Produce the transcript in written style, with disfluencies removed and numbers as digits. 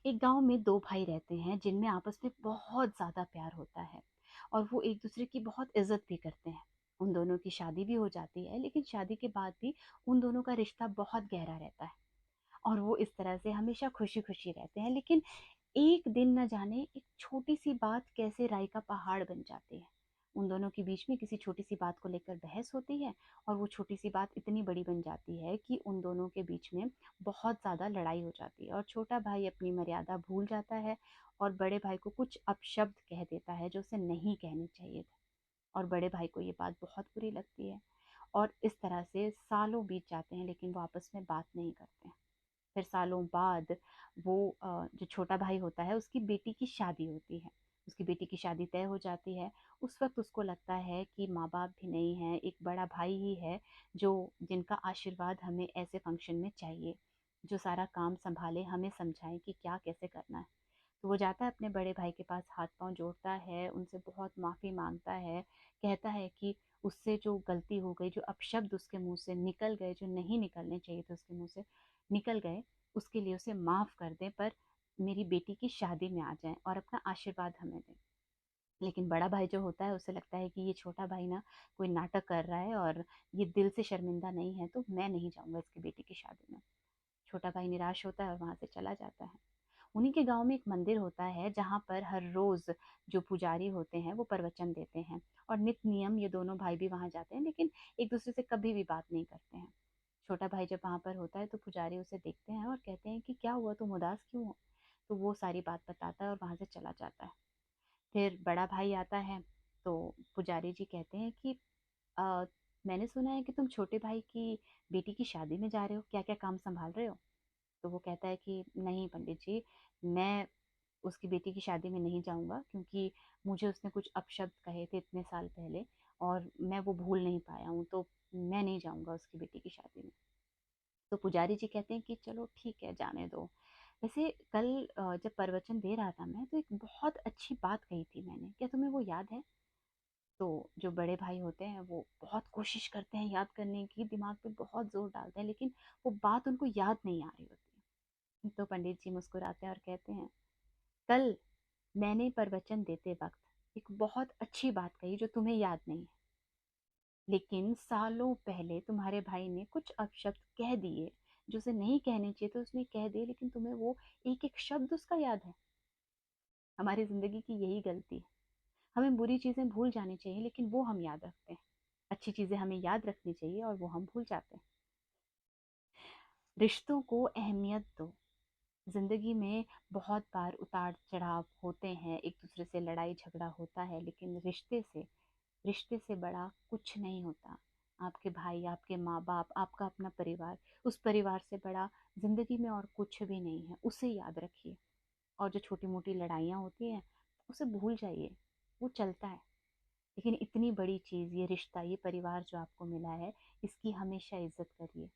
एक गांव में दो भाई रहते हैं जिनमें आपस में बहुत ज़्यादा प्यार होता है और वो एक दूसरे की बहुत इज्जत भी करते हैं। उन दोनों की शादी भी हो जाती है, लेकिन शादी के बाद भी उन दोनों का रिश्ता बहुत गहरा रहता है और वो इस तरह से हमेशा खुशी खुशी रहते हैं। लेकिन एक दिन न जाने एक छोटी सी बात कैसे राई का पहाड़ बन जाती है। उन दोनों के बीच में किसी छोटी सी बात को लेकर बहस होती है और वो छोटी सी बात इतनी बड़ी बन जाती है कि उन दोनों के बीच में बहुत ज़्यादा लड़ाई हो जाती है और छोटा भाई अपनी मर्यादा भूल जाता है और बड़े भाई को कुछ अपशब्द कह देता है जो उसे नहीं कहने चाहिए थे। और बड़े भाई को ये बात बहुत बुरी लगती है और इस तरह से सालों बीत जाते हैं, लेकिन वो आपस में बात नहीं करते हैं। फिर सालों बाद वो जो छोटा भाई होता है उसकी बेटी की शादी होती है। उसकी बेटी की शादी तय हो जाती है। उस वक्त उसको लगता है कि माँ बाप भी नहीं है, एक बड़ा भाई ही है जो जिनका आशीर्वाद हमें ऐसे फंक्शन में चाहिए, जो सारा काम संभाले, हमें समझाए कि क्या कैसे करना है। तो वो जाता है अपने बड़े भाई के पास, हाथ पांव जोड़ता है, उनसे बहुत माफ़ी मांगता है, कहता है कि उससे जो गलती हो गई, जो अपशब्द उसके मुंह से निकल गए, जो नहीं निकलने चाहिए थे उसके मुंह से निकल गए, उसके लिए उसे माफ़ कर दें, पर मेरी बेटी की शादी में आ जाएं और अपना आशीर्वाद हमें दें। लेकिन बड़ा भाई जो होता है उसे लगता है कि ये छोटा भाई ना कोई नाटक कर रहा है और ये दिल से शर्मिंदा नहीं है, तो मैं नहीं जाऊंगा इसकी बेटी की शादी में। छोटा भाई निराश होता है और वहां से चला जाता है। उन्हीं के गांव में एक मंदिर होता है जहां पर हर रोज जो पुजारी होते हैं वो प्रवचन देते हैं और नित नियम ये दोनों भाई भी वहां जाते हैं, लेकिन एक दूसरे से कभी भी बात नहीं करते हैं। छोटा भाई जब वहां पर होता है तो पुजारी उसे देखते हैं और कहते हैं कि क्या हुआ, तुम उदास क्यों हो। तो वो सारी बात बताता है और वहां से चला जाता है। फिर बड़ा भाई आता है तो पुजारी जी कहते हैं कि "अ, मैंने सुना है कि तुम छोटे भाई की बेटी की शादी में जा रहे हो, क्या क्या काम संभाल रहे हो"। तो वो कहता है कि नहीं पंडित जी, मैं उसकी बेटी की शादी में नहीं जाऊंगा क्योंकि मुझे उसने कुछ अपशब्द कहे थे इतने साल पहले और मैं वो भूल नहीं पाया हूँ, तो मैं नहीं जाऊंगा उसकी बेटी की शादी में। तो पुजारी जी कहते हैं कि चलो ठीक है, जाने दो। वैसे कल जब प्रवचन दे रहा था मैं, तो एक बहुत अच्छी बात कही थी मैंने, क्या तुम्हें वो याद है। तो जो बड़े भाई होते हैं वो बहुत कोशिश करते हैं याद करने की, दिमाग पे बहुत जोर डालते हैं, लेकिन वो बात उनको याद नहीं आ रही होती है। तो पंडित जी मुस्कुराते हैं और कहते हैं, कल मैंने प्रवचन देते वक्त एक बहुत अच्छी बात कही जो तुम्हें याद नहीं है, लेकिन सालों पहले तुम्हारे भाई ने कुछ अपशब्द कह दिए जो उसे नहीं कहने चाहिए, तो उसने कह दिए, लेकिन तुम्हें वो एक एक शब्द उसका याद है। हमारी जिंदगी की यही गलती है, हमें बुरी चीजें भूल जानी चाहिए लेकिन वो हम याद रखते हैं, अच्छी चीजें हमें याद रखनी चाहिए और वो हम भूल जाते हैं। रिश्तों को अहमियत दो। जिंदगी में बहुत बार उतार चढ़ाव होते हैं, एक दूसरे से लड़ाई झगड़ा होता है, लेकिन रिश्ते से बड़ा कुछ नहीं होता। आपके भाई, आपके माँ बाप, आपका अपना परिवार, उस परिवार से बड़ा जिंदगी में और कुछ भी नहीं है, उसे याद रखिए। और जो छोटी मोटी लड़ाइयाँ होती हैं उसे भूल जाइए, वो चलता है। लेकिन इतनी बड़ी चीज़, ये रिश्ता, ये परिवार जो आपको मिला है, इसकी हमेशा इज्जत करिए।